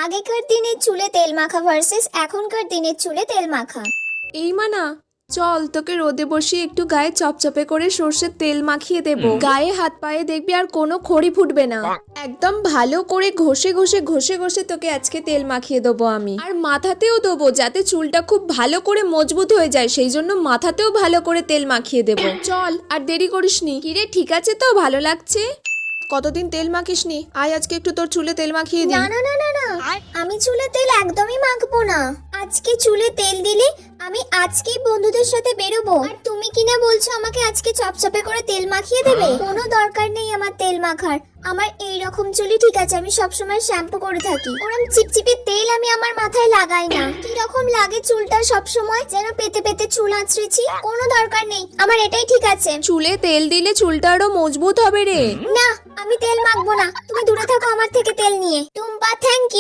আগেকার দিনের চুলে তেল মাখা ভার্সেস এখনকার দিনের চুলে তেল মাখা। এই মানা, চল তোকে রোদে বসিয়ে একটু গায়ে চপচপে করে সর্ষের তেল মাখিয়ে দেব। গায়ে হাত পায়ে দেখবি আর কোনো খড়ি ফুটবে না। একদম ভালো করে ঘষে ঘষে ঘষে ঘষে তোকে আজকে তেল মাখিয়ে দেবো আমি। আর মাথাতেও দেবো, যাতে চুলটা খুব ভালো করে মজবুত হয়ে যায়, সেই জন্য মাথাতেও ভালো করে তেল মাখিয়ে দেবো। চল আর দেরি করিসনি। কিরে, ঠিক আছে তো? ভালো লাগছে? কতদিন তেল মাখিসনি, আয় আজকে একটু তোর চুলে তেল মাখিয়ে দিই। না না না না না, আমি চুলে তেল একদমই মাখবো না। আজকে চুলে তেল দিলে আমি আজকেই বন্ধুদের সাথে বেরোবো, আর তুমি কিনা বলছো আমাকে আজকে চপচপে করে তেল মাখিয়ে দেবে? কোনো দরকার নেই আমার তেল মাখার। আমার এই রকম চুলই ঠিক আছে, আমি সবসময় শ্যাম্পু করে থাকি। ওরম চিপচিপে তেল আমি আমার মাথায় লাগাই না। কি রকম লাগে চুলটা সবসময়, যেন পেতে পেতে চুল আঁচড়েছি। কোনো দরকার নেই, আমার এটাই ঠিক আছে। চুলে তেল দিলে চুলটা আরো মজবুত হবে রে। না, আমি তেল মাখবো না, তুমি দূরে থাকো আমার থেকে তেল নিয়ে। Tumpa, thank you.